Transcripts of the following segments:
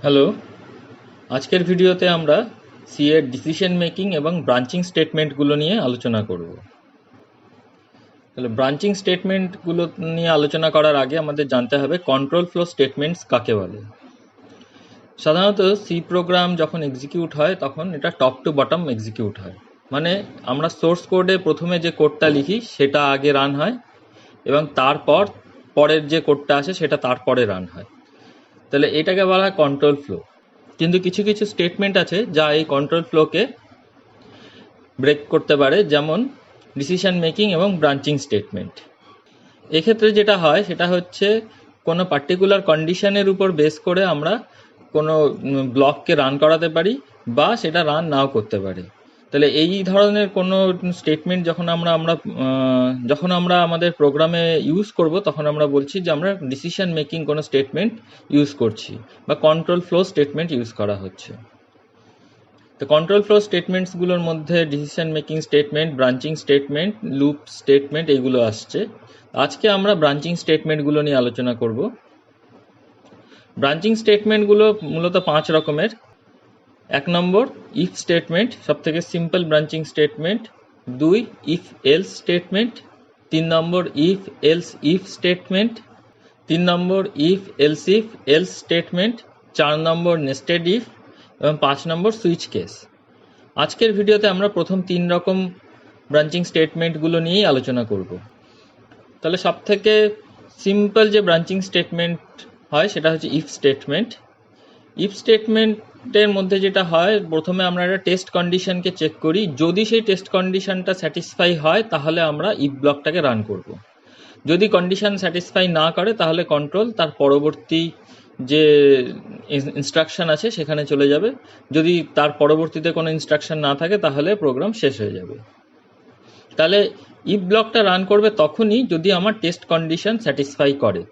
Hello, আজকের ভিডিওতে আমরা সি এর ডিসিশন মেকিং এবং ব্রাঞ্চিং স্টেটমেন্টগুলো নিয়ে আলোচনা করব। তাহলে ব্রাঞ্চিং স্টেটমেন্টগুলো নিয়ে আলোচনা করার আগে আমাদের জানতে হবে কন্ট্রোল ফ্লো স্টেটমেন্টস কাকে বলে। সাধারণত সি প্রোগ্রাম যখন এক্সিকিউট হয় তখন এটা টপ টু বটম এক্সিকিউট হয়, মানে আমরা সোর্স কোডে প্রথমে যে কোডটা লিখি সেটা আগে রান হয় এবং তারপর পরের যে কোডটা আসে সেটা তারপরে রান হয়। তাহলে এটাকে বলা হয় কন্ট্রোল ফ্লো। কিন্তু কিছু কিছু স্টেটমেন্ট আছে যা এই কন্ট্রোল ফ্লোকে ব্রেক করতে পারে, যেমন ডিসিশন মেকিং এবং ব্রাঞ্চিং স্টেটমেন্ট। এক্ষেত্রে যেটা হয় সেটা হচ্ছে কোনো পার্টিকুলার কন্ডিশনের উপর বেস করে আমরা কোনো ব্লককে রান করাতে পারি বা সেটা রান নাও করতে পারি। তাহলে এই ধরনের কোনো স্টেটমেন্ট যখন আমরা আমাদের প্রোগ্রামে ইউজ করব তখন আমরা বলছি যে আমরা ডিসিশন মেকিং কোনো স্টেটমেন্ট ইউজ করছি বা কন্ট্রোল ফ্লো স্টেটমেন্ট ইউজ করা হচ্ছে। তো কন্ট্রোল ফ্লো স্টেটমেন্টসগুলোর মধ্যে decision making statement, branching statement, loop statement এইগুলো আসছে। আজকে আমরা ব্রাঞ্চিং স্টেটমেন্টগুলো নিয়ে আলোচনা করব। ব্রাঞ্চিং স্টেটমেন্টগুলো মূলত 5 রকমের। 1 নম্বর ইফ স্টেটমেন্ট, সব থেকে simple branching statement. 2 if else statement. 3 number if else if statement. 3 number if else statement. 4 number nested if এবং 5 নম্বর সুইচ কেস। আজকের ভিডিওতে আমরা প্রথম 3 রকম ব্রাঞ্চিং স্টেটমেন্টগুলো নিয়েই আলোচনা করব। তাহলে সব থেকে সিম্পল যে ব্রাঞ্চিং স্টেটমেন্ট হয় সেটা হচ্ছে ইফ স্টেটমেন্ট। ইফ স্টেটমেন্টের মধ্যে যেটা হয়, প্রথমে আমরা একটা টেস্ট কন্ডিশনকে চেক করি। যদি সেই টেস্ট কন্ডিশনটা স্যাটিসফাই হয় তাহলে আমরা ইফ ব্লকটাকে রান করব। যদি কন্ডিশন স্যাটিসফাই না করে তাহলে কন্ট্রোল তার পরবর্তী যে ইনস্ট্রাকশন আছে সেখানে চলে যাবে। যদি তার পরবর্তীতে কোনো ইনস্ট্রাকশন না থাকে তাহলে প্রোগ্রাম শেষ হয়ে যাবে। তাহলে ইফ ব্লকটা রান করবে তখনই যদি আমার টেস্ট কন্ডিশন স্যাটিসফাই করে।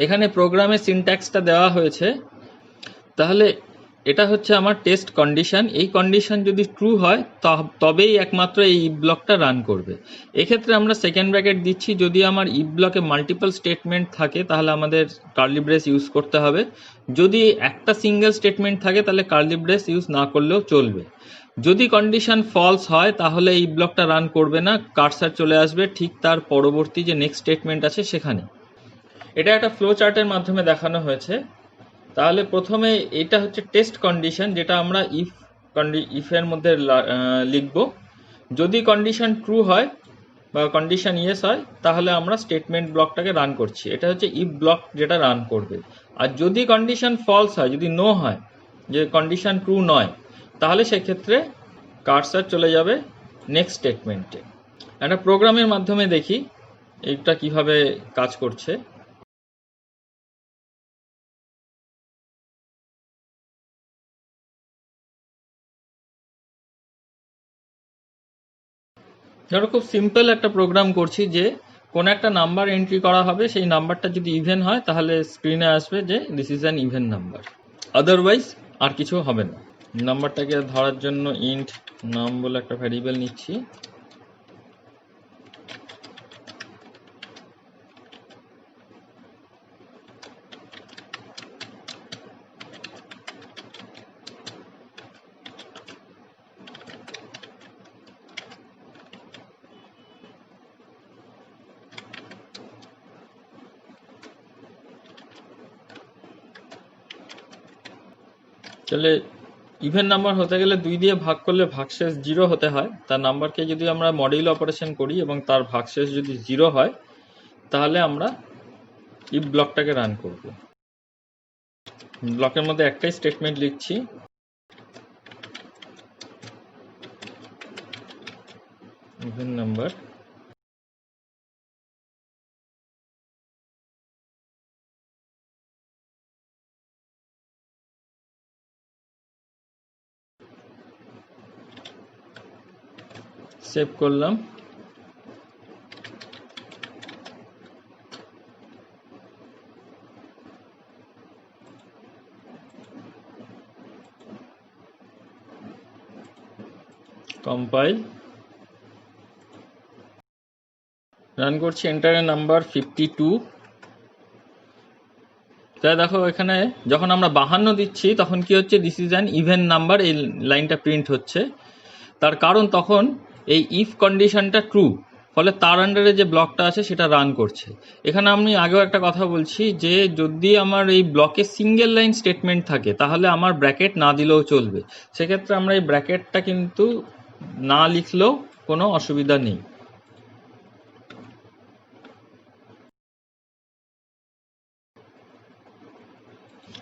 এখানে প্রোগ্রামের সিনট্যাক্সটা দেওয়া হয়েছে। তাহলে এটা হচ্ছে আমার টেস্ট কন্ডিশন। এই কন্ডিশন যদি ট্রু হয় তবেই একমাত্র এই ইফ ব্লকটা রান করবে। এক্ষেত্রে আমরা সেকেন্ড ব্র্যাকেট দিচ্ছি। যদি আমার ইফ ব্লকে মাল্টিপল স্টেটমেন্ট থাকে তাহলে আমাদের কার্লি ব্রেস ইউজ করতে হবে। যদি একটা সিঙ্গেল স্টেটমেন্ট থাকে তাহলে কার্লি ব্রেস ইউজ না করলেও চলবে। যদি কন্ডিশন ফলস হয় তাহলে এই ব্লকটা রান করবে না, কার্সার চলে আসবে ঠিক তার পরবর্তী যে নেক্সট স্টেটমেন্ট আছে সেখানে। এটা একটা ফ্লো চার্টের মাধ্যমে দেখানো হয়েছে। তাহলে প্রথমে এটা হচ্ছে টেস্ট কন্ডিশন, যেটা আমরা ইফের মধ্যে লিখব। যদি কন্ডিশন ট্রু হয় বা কন্ডিশন ইয়েস হয় তাহলে আমরা স্টেটমেন্ট ব্লকটাকে রান করছি। এটা হচ্ছে ইফ ব্লক যেটা রান করবে। আর যদি কন্ডিশন ফলস হয়, যদি নো হয়, যে কন্ডিশন ট্রু নয়, তাহলে সেক্ষেত্রে কার্সার চলে যাবে নেক্সট স্টেটমেন্টে। একটা প্রোগ্রামের মাধ্যমে দেখি এইটা কিভাবে কাজ করছে। ধরো খুব সিম্পল একটা প্রোগ্রাম করছি যে কোনো একটা নাম্বার এন্ট্রি করা হবে, সেই নাম্বারটা যদি ইভেন হয় তাহলে স্ক্রিনে আসবে যে this is an even number, otherwise আর কিছু হবে না। নাম্বারটাকে ধরার জন্য ইন্ট নাম বলে একটা ভ্যারিয়েবল নিচ্ছি। তাহলে ইভেন নাম্বার হতে গেলে 2 দিয়ে ভাগ করলে ভাগশেষ 0 হতে হয়। তার নাম্বারকে যদি আমরা মডিউল অপারেশন করি এবং তার ভাগশেষ যদি 0 হয় তাহলে আমরা ইফ ব্লকটাকে রান করব। ব্লকের মধ্যে একটাই স্টেটমেন্ট লিখছি, ইভেন নাম্বার। সেভ করলাম। কম্পাইল, রান করছি। Enter a number 52। তাহলে দেখো এখানে যখন আমরা 52 দিচ্ছি তখন কি হচ্ছে, this is an even number, এই লাইনটা প্রিন্ট হচ্ছে। তার কারণ তখন এই ইফ কন্ডিশনটা ট্রু, ফলে তার আন্ডারে যে ব্লকটা আছে সেটা রান করছে। এখানে আমি আগেও একটা কথা বলছি যে যদি আমার এই ব্লকে সিঙ্গেল লাইন স্টেটমেন্ট থাকে তাহলে আমার ব্র্যাকেট না দিলেও চলবে, সেক্ষেত্রে আমরা এই ব্র্যাকেটটা কিন্তু না লিখলেও কোনো অসুবিধা নেই।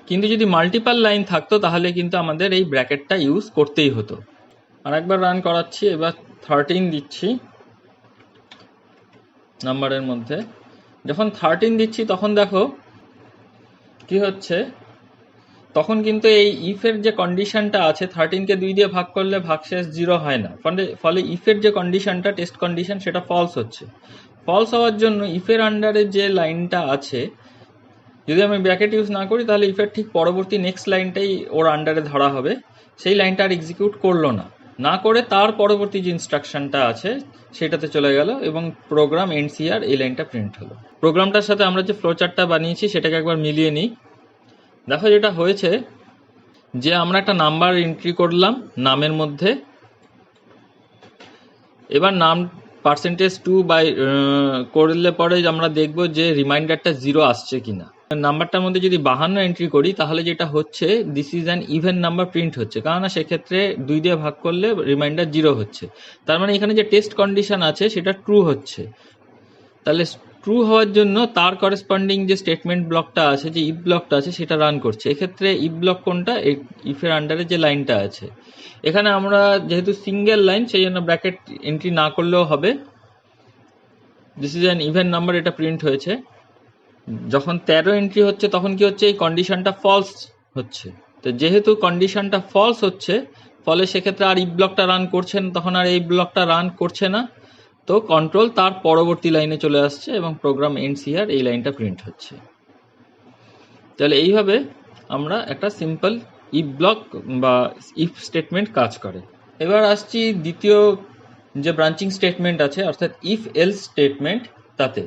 কিন্তু যদি মাল্টিপাল লাইন থাকতো তাহলে কিন্তু আমাদের এই ব্র্যাকেটটা ইউজ করতেই হতো। আর একবার রান করাচ্ছি, এবার 13 দিচ্ছি নাম্বারের মধ্যে। যখন 13 দিচ্ছি তখন দেখো কি হচ্ছে, তখন কিন্তু এই ইফের যে কন্ডিশনটা আছে 13কে 2 দিয়ে ভাগ করলে ভাগশেষ 0 হয় না, ফলে ইফের যে কন্ডিশনটা টেস্ট কন্ডিশন সেটা ফলস হচ্ছে। ফলস হওয়ার জন্য ইফের আন্ডারে যে লাইনটা আছে যদি আমি ব্র্যাকেট ইউজ না করি তাহলে ইফের ঠিক পরবর্তী নেক্সট লাইনটাই ওর আন্ডারে ধরা হবে, সেই লাইনটা আর এক্সিকিউট করলো না করে তার পরবর্তী যে ইনস্ট্রাকশনটা আছে সেটাতে চলে গেল এবং প্রোগ্রাম এনসিআর এই লাইনটা প্রিন্ট হলো। প্রোগ্রামটার সাথে আমরা যে ফ্লোচার্টটা বানিয়েছি সেটাকে একবার মিলিয়ে নিই। দেখো যেটা হয়েছে যে আমরা একটা নাম্বার এন্ট্রি করলাম নামের মধ্যে, এবার নাম %2 বাই করলে পরে আমরা দেখব যে রিমাইন্ডারটা 0 আসছে কিনা। নাম্বারটার মধ্যে যদি 52 এন্ট্রি করি তাহলে যেটা হচ্ছে this is an even number print হচ্ছে, কারণ সেক্ষেত্রে 2 দিয়ে ভাগ করলে রিমাইন্ডার 0 হচ্ছে। তার মানে এখানে যে টেস্ট কন্ডিশন আছে সেটা ট্রু হচ্ছে। তাহলে ট্রু হওয়ার জন্য তার করেসপন্ডিং যে স্টেটমেন্ট ব্লকটা আছে, যে ইফ ব্লকটা আছে সেটা রান করছে। এক্ষেত্রে ইফ ব্লক কোনটা, ইফের আন্ডারে যে লাইনটা আছে। এখানে আমরা যেহেতু সিঙ্গেল লাইন সেই জন্য ব্র্যাকেট এন্ট্রি না করলেও হবে। This is an even number, এটা প্রিন্ট হয়েছে। যখন 13 এন্ট্রি হচ্ছে তখন কি হচ্ছে, এই কন্ডিশনটা ফলস হচ্ছে। তো যেহেতু কন্ডিশনটা ফলস হচ্ছে ফলে সেক্ষেত্রে আর ইফ ব্লকটা রান করছে না, তখন আর এই ব্লকটা রান করছে না, তো কন্ট্রোল তার পরবর্তী লাইনে চলে আসছে এবং প্রোগ্রাম এনসিআর এই লাইনটা প্রিন্ট হচ্ছে। তাহলে এইভাবে আমরা একটা সিম্পল ইফ ব্লক বা ইফ স্টেটমেন্ট কাজ করে। এবার আসছি দ্বিতীয় যে ব্রাঞ্চিং স্টেটমেন্ট আছে অর্থাৎ ইফ এলস স্টেটমেন্ট। তাতে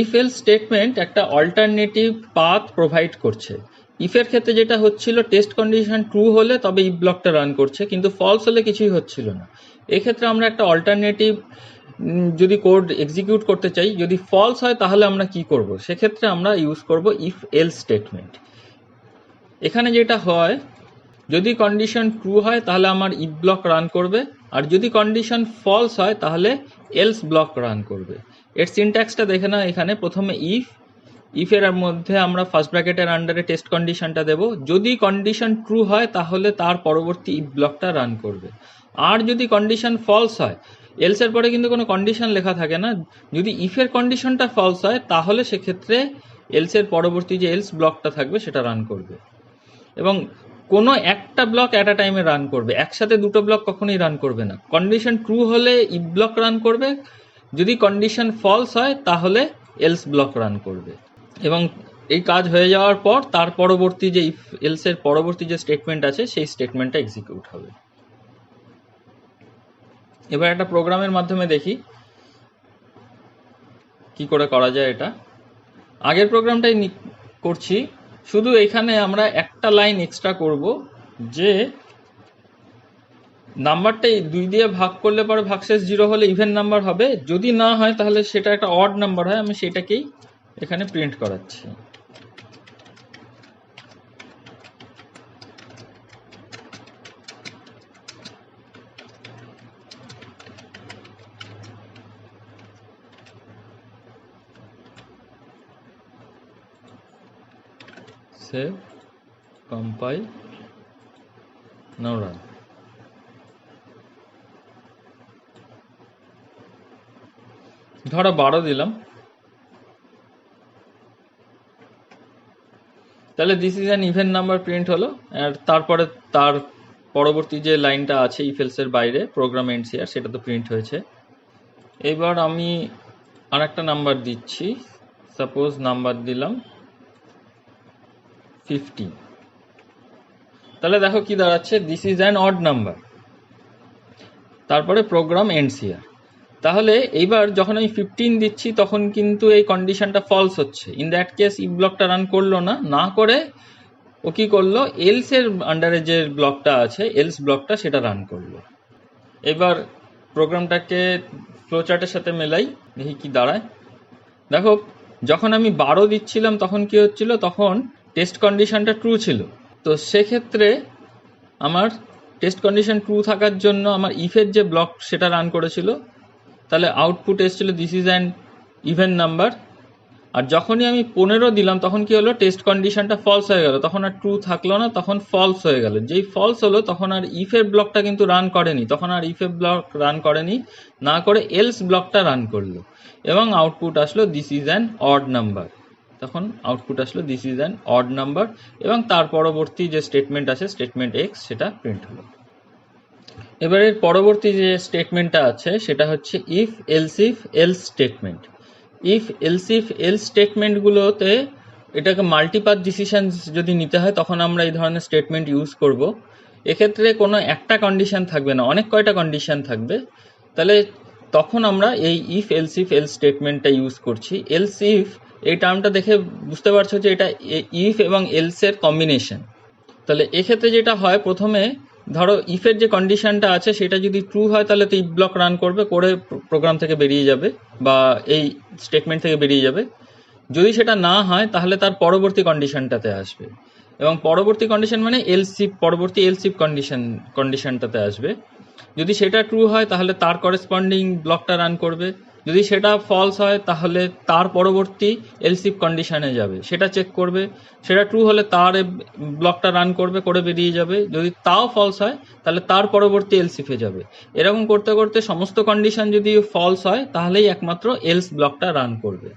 ইফ এলস স্টেটমেন্ট একটা অল্টারনেটিভ পাথ প্রোভাইড করছে। ইফের ক্ষেত্রে যেটা হচ্ছিল টেস্ট কন্ডিশন ট্রু হলে তবে ইফ ব্লকটা রান করছে, কিন্তু ফলস হলে কিছুই হচ্ছিল না। এক্ষেত্রে আমরা একটা অল্টারনেটিভ যদি কোড এক্সিকিউট করতে চাই, যদি ফলস হয় তাহলে আমরা কি করব, সেক্ষেত্রে আমরা ইউজ করব ইফ এলস স্টেটমেন্ট। এখানে যেটা হয়, যদি কন্ডিশন ট্রু হয় তাহলে আমার ইফ ব্লক রান করবে, আর যদি কন্ডিশন ফলস হয় তাহলে এলস ব্লক রান করবে। এর সিনট্যাক্সটা দেখে না, এখানে প্রথমে ইফের মধ্যে আমরা ফার্স্ট ব্র্যাকেটের আন্ডারে টেস্ট কন্ডিশনটা দেব, যদি কন্ডিশন ট্রু হয় তাহলে তার পরবর্তী ইফ ব্লকটা রান করবে। আর যদি কন্ডিশন ফলস হয়, এলস এর পরে কিন্তু কোনো কন্ডিশন লেখা থাকে না, যদি ইফের কন্ডিশনটা ফলস হয় তাহলে সেক্ষেত্রে এলস এর পরবর্তী যে এলস ব্লকটা থাকবে সেটা রান করবে। এবং কোনো একটা ব্লক অ্যাট আ টাইমে রান করবে, একসাথে দুটো ব্লক কখনোই রান করবে না। কন্ডিশন ট্রু হলে ইফ ব্লক রান করবে, যদি কন্ডিশন ফলস হয় তাহলে এলস ব্লক রান করবে। এবং এই কাজ হয়ে যাওয়ার পর তার পরবর্তী যে ইফ এলস এর পরবর্তী যে স্টেটমেন্ট আছে সেই স্টেটমেন্টটা এক্সিকিউট হবে। এবার একটা প্রোগ্রামের মাধ্যমে দেখি কি করে করা যায় এটা। আগের প্রোগ্রামটাই করছি, শুধু এখানে আমরা একটা লাইন এক্সট্রা করব যে নাম্বারটাই 2 দিয়ে ভাগ করলে পরে ভাগশেষ 0 হলে ইভেন নাম্বার হবে, যদি না হয় তাহলে সেটা একটা অড নাম্বার হয়। আমি সেটাকেই এখানে প্রিন্ট করাচ্ছি। সেভ, কম্পাইল, নাও রান। ধরো 12 দিলাম, তাহলে this is an even number print হলো। আর তারপরে তার পরবর্তী যে লাইনটা আছে ইফ এলস এর বাইরে প্রোগ্রাম এনসিআর সেটা তো প্রিন্ট হয়েছে। এবার আমি আর একটা নাম্বার দিচ্ছি, সাপোজ নাম্বার দিলাম 15। তাহলে দেখো কি দাঁড়াচ্ছে, this is an odd number, তারপরে প্রোগ্রাম এনসিআর। তাহলে এইবার যখন আমি 15 দিচ্ছি তখন কিন্তু এই কন্ডিশনটা ফলস হচ্ছে। ইন দ্যাট কেস ইফ ব্লকটা রান করলো না, না করে ও কি করলো, এলস এর আন্ডারে যে ব্লকটা আছে এলস ব্লকটা সেটা রান করলো। এবার প্রোগ্রামটাকে ফ্লোচার্টের সাথে মেলাই, দেখি কি দাঁড়ায়। দেখো, যখন আমি 12 দিচ্ছিলাম তখন কি হচ্ছিল, তখন টেস্ট কন্ডিশনটা ট্রু ছিল। তো সেক্ষেত্রে আমার টেস্ট কন্ডিশন ট্রু থাকার জন্য আমার ইফের যে ব্লক সেটা রান করেছিল, তাহলে আউটপুট এসেছিল this is an even number. আর যখনই আমি 15 দিলাম তখন কি হলো, টেস্ট কন্ডিশনটা ফলস হয়ে গেল, তখন আর ট্রু থাকলো না, তখন ফলস হয়ে গেল। যেই ফলস হলো তখন আর ইফের ব্লকটা কিন্তু রান করেনি, তখন আর ইফের ব্লক রান করেনি, না করে এলস ব্লকটা রান করলো এবং আউটপুট আসলো this is an odd number. তখন আউটপুট আসলো this is an odd number এবং তার পরবর্তী যে স্টেটমেন্ট আছে স্টেটমেন্ট এক্স সেটা প্রিন্ট হলো। এবারে পরবর্তী যে স্টেটমেন্টটা আছে সেটা হচ্ছে if else statement. If else স্টেটমেন্টগুলোতে এটাকে মাল্টিপাথ ডিসিশন যদি নিতে হয় তখন আমরা এই ধরনের স্টেটমেন্ট ইউজ করব। এক্ষেত্রে কোনো একটা কন্ডিশন থাকবে না, অনেক কয়টা কন্ডিশন থাকবে। তাহলে তখন আমরা এই ইফ এলস স্টেটমেন্টটা ইউজ করছি। এলস ইফ এই টার্মটা দেখে বুঝতে পারছো যে এটা ইফ এবং এলস এর কম্বিনেশন। তাহলে এক্ষেত্রে যেটা হয়, প্রথমে ধরো ইফের যে কন্ডিশনটা আছে সেটা যদি ট্রু হয় তাহলে তো ইফ ব্লক রান করবে, করে প্রোগ্রাম থেকে বেরিয়ে যাবে বা এই স্টেটমেন্ট থেকে বেরিয়ে যাবে। যদি সেটা না হয় তাহলে তার পরবর্তী কন্ডিশনটাতে আসবে, এবং পরবর্তী কন্ডিশন মানে এলসিফ, পরবর্তী এলসিফ কন্ডিশনটাতে আসবে। যদি সেটা ট্রু হয় তাহলে তার করেসপন্ডিং ব্লকটা রান করবে, যদি সেটা ফলস হয় তাহলে তার পরবর্তী এলসিফ কন্ডিশনে যাবে, সেটা চেক করবে, সেটা ট্রু হলে তার ব্লকটা রান করবে, করে বেরিয়ে যাবে। যদি তাও ফলস হয় তাহলে তার পরবর্তী এলসিফে যাবে। এরকম করতে করতে সমস্ত কন্ডিশন যদি ফলস হয় তাহলেই একমাত্র এলস ব্লকটা রান করবে।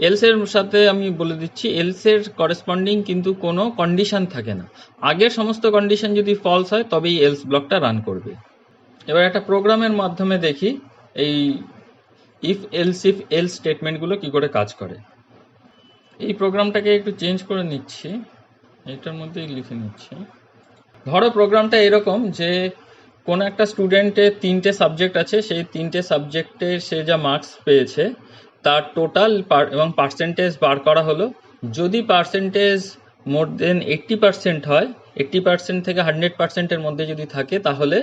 এলস এর সাথে আমি বলে দিচ্ছি, এলস এর করেসপন্ডিং কিন্তু কোনো কন্ডিশন থাকে না, আগের সমস্ত কন্ডিশন যদি ফলস হয় তবেই এলস ব্লকটা রান করবে। এবার একটা প্রোগ্রামের মাধ্যমে দেখি এই ইফ এলস স্টেটমেন্টগুলো কি করে কাজ করে। এই প্রোগ্রামটাকে একটু চেঞ্জ করে নিচ্ছি, এটার মধ্যেই লিখে নিচ্ছি। ধরো প্রোগ্রামটা এরকম যে কোনো একটা স্টুডেন্টের 3টে সাবজেক্ট আছে, সেই 3টে সাবজেক্টের সে যা মার্কস পেয়েছে তার টোটাল এবং পার্সেন্টেজ বার করা হলো। যদি পার্সেন্টেজ মোর দেন 80% হয়, 80% থেকে 100%-এর মধ্যে যদি থাকে তাহলে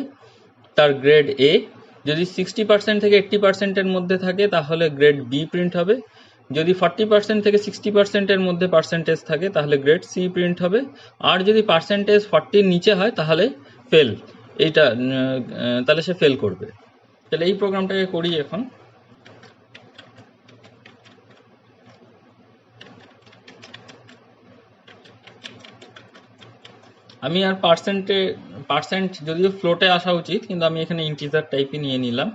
তার গ্রেড এ, যদি 60% থেকে 80%-এর মধ্যে থাকে তাহলে গ্রেড বি প্রিন্ট হবে, যদি 40% থেকে 60%-এর মধ্যে পার্সেন্টেজ থাকে তাহলে গ্রেড সি প্রিন্ট হবে, আর যদি পার্সেন্টেজ 40-র নিচে হয় তাহলে ফেল, এইটা তাহলে সে ফেল করবে। তাহলে এই প্রোগ্রামটাকে করি এখন। আমি আর পার্সেন্ট যদিও ফ্লোটে আসা উচিত, কিন্তু আমি এখানে ইন্টিজার টাইপই নিয়ে নিলাম।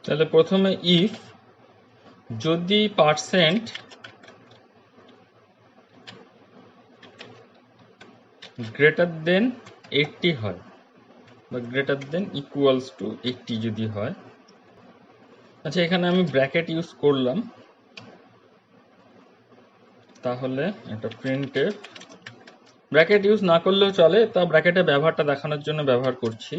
তাহলে প্রথমে ইফ যদি পার্সেন্ট গ্রেটার দেন 80 হয় বা গ্রেটার দেন ইকুয়ালস টু 80 যদি হয়, আচ্ছা এখানে আমি ব্র্যাকেট ইউজ করলাম, তাহলে একটা প্রিন্টের ব্র্যাকেট ইউজ না করলেও চলে, তা ব্র্যাকেটের ব্যবহারটা দেখানোর জন্য ব্যবহার করছি।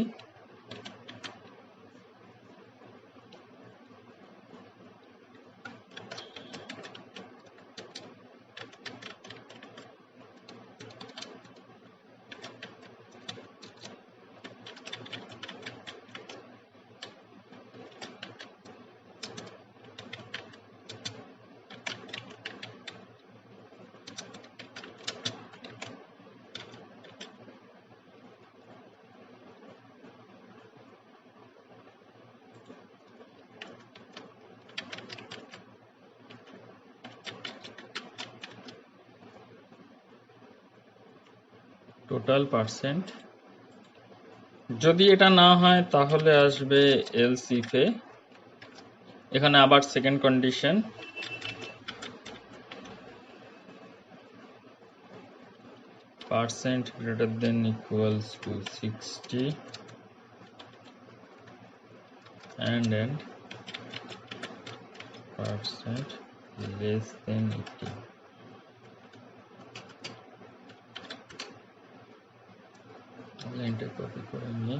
Total percent. যদি এটা না হয় তাহলে আসবে এলস ইফে, এখানে আবার second condition, percent greater than equals to 60 and percent less than 80. লাইনটা কপি করে নিই।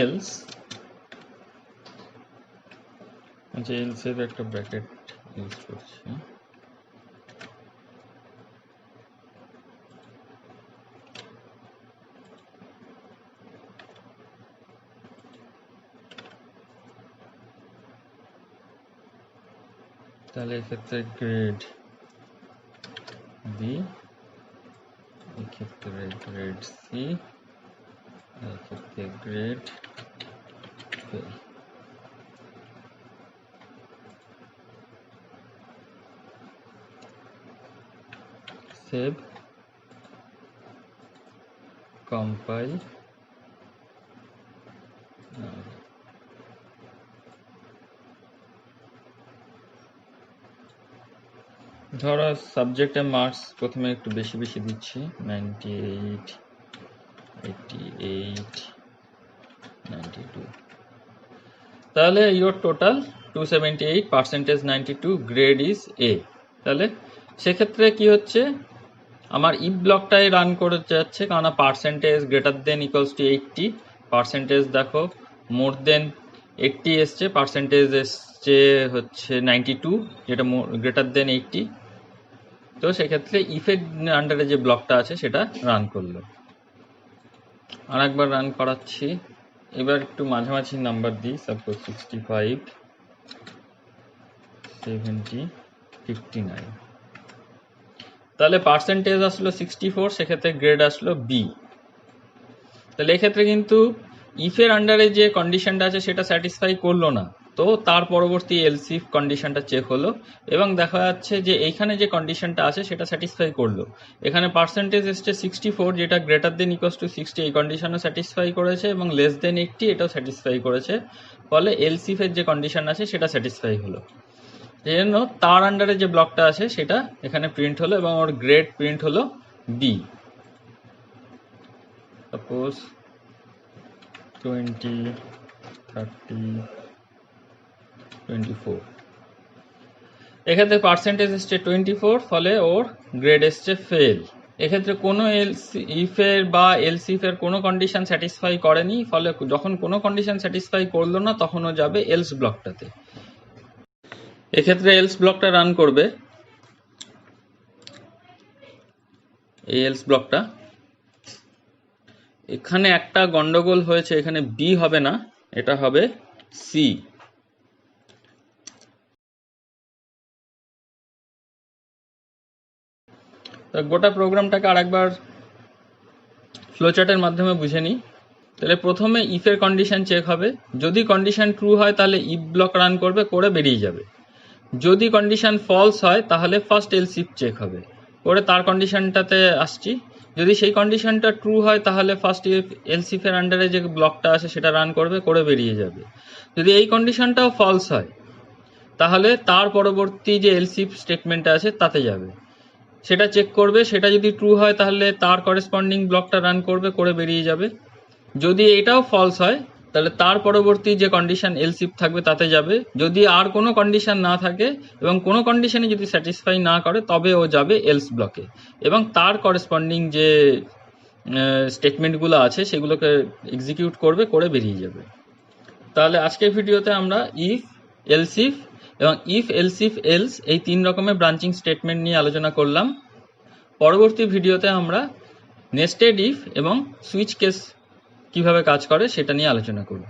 else, আচ্ছা else এর একটা ব্র্যাকেট ইউজ করছি, তাহলে এক্ষেত্রে গ্রেড বি, এক্ষেত্রে গ্রেড সি, এক্ষেত্রে গ্রেড ফেল। সেভ, কম্পাইল, ধরো সাবজেক্টে মার্কস প্রথমে একটু বেশি বেশি দিচ্ছি, 98, 88, 92, তাহলে your total 278, percentage 92, grade is a. তাহলে সেক্ষেত্রে কি হচ্ছে, আমার ইফ ব্লকটাই রান করে যাচ্ছে, কারণ percentage greater than equals to 80, percentage দেখো মোর দেন 80 এসছে, পার্সেন্টেজ এসছে হচ্ছে 92, যেটা গ্রেটার দেন 80। তো সেক্ষেত্রে ইফের আন্ডারে যে ব্লকটা আছে সেটা রান করলো। আর একবার রান করাচ্ছি, এবার একটু মাঝামাঝি নাম্বার দিই, সাপোজ 65, 70, 59, তাহলে পার্সেন্টেজ আসলো 64, সেক্ষেত্রে গ্রেড আসলো বি। তাহলে এক্ষেত্রে কিন্তু ইফের আন্ডারে যে কন্ডিশনটা আছে সেটা স্যাটিসফাই করলো না, তো তার পরবর্তী এলস ইফ কন্ডিশনটা চেক হলো এবং দেখা যাচ্ছে যে এইখানে যে কন্ডিশনটা আছে সেটা স্যাটিসফাই করলো। এখানে পার্সেন্টেজ এসছে 64, যেটা গ্রেটার দেন ইকুয়ালস টু 60, এই কন্ডিশনও স্যাটিসফাই করেছে, এবং লেস দেন 80 এটাও স্যাটিসফাই করেছে, ফলে এলস ইফের যে কন্ডিশন আছে সেটা স্যাটিসফাই হলো। এই জন্য তার আন্ডারে যে ব্লকটা আছে সেটা এখানে প্রিন্ট হলো এবং ওর গ্রেড প্রিন্ট হলো বি। সাপোজ 20, 30, 24, এক্ষেত্রে পার্সেন্টেজ এসছে 24, ফলে ওর গ্রেড এসছে ফেল। এক্ষেত্রে কোনো ইফের বা এলস ইফের কোনো কন্ডিশন স্যাটিসফাই করেনি, ফলে যখন কোনো কন্ডিশন স্যাটিসফাই করলো না তখন ও যাবে এলস ব্লকটাতে। এক্ষেত্রে এলস ব্লকটা রান করবে, এই এলস ব্লকটা, এখানে একটা গন্ডগোল হয়েছে, এখানে বি হবে না, এটা হবে সি। গোটা প্রোগ্রামটাকে আরেকবার ফ্লোচার্টের মাধ্যমে বুঝে নিই। তাহলে প্রথমে ইফের কন্ডিশন চেক হবে, যদি কন্ডিশন ট্রু হয় তাহলে ইফ ব্লক রান করবে, করে বেরিয়ে যাবে। যদি কন্ডিশন ফলস হয় তাহলে ফার্স্ট এলস ইফ চেক হবে, করে তার কন্ডিশনটাতে আসছি। যদি সেই কন্ডিশনটা ট্রু হয় তাহলে ফার্স্ট এলস ইফের আন্ডারে যে ব্লকটা আছে সেটা রান করবে, করে বেরিয়ে যাবে। যদি এই কন্ডিশনটাও ফলস হয় তাহলে তার পরবর্তী যে এলস ইফ স্টেটমেন্টটা আছে তাতে যাবে, সেটা চেক করবে, সেটা যদি ট্রু হয় তাহলে তার করেসপন্ডিং ব্লকটা রান করবে, করে বেরিয়ে যাবে। যদি এটাও ফলস হয় তাহলে তার পরবর্তী যে কন্ডিশন এলস ইফ থাকবে তাতে যাবে। যদি আর কোনো কন্ডিশন না থাকে এবং কোনো কন্ডিশনে যদি স্যাটিসফাই না করে তবে ও যাবে এলস ব্লকে এবং তার করেসপন্ডিং যে স্টেটমেন্টগুলো আছে সেগুলোকে এক্সিকিউট করবে, করে বেরিয়ে যাবে। তাহলে আজকের ভিডিওতে আমরা ইফ, এলস ইফ এবং ইফ এলস ইফ এলস এই 3 রকমের ব্রাঞ্চিং স্টেটমেন্ট নিয়ে আলোচনা করলাম। পরবর্তী ভিডিওতে আমরা নেস্টেড ইফ এবং সুইচ কেস কিভাবে কাজ করে সেটা নিয়ে আলোচনা করব।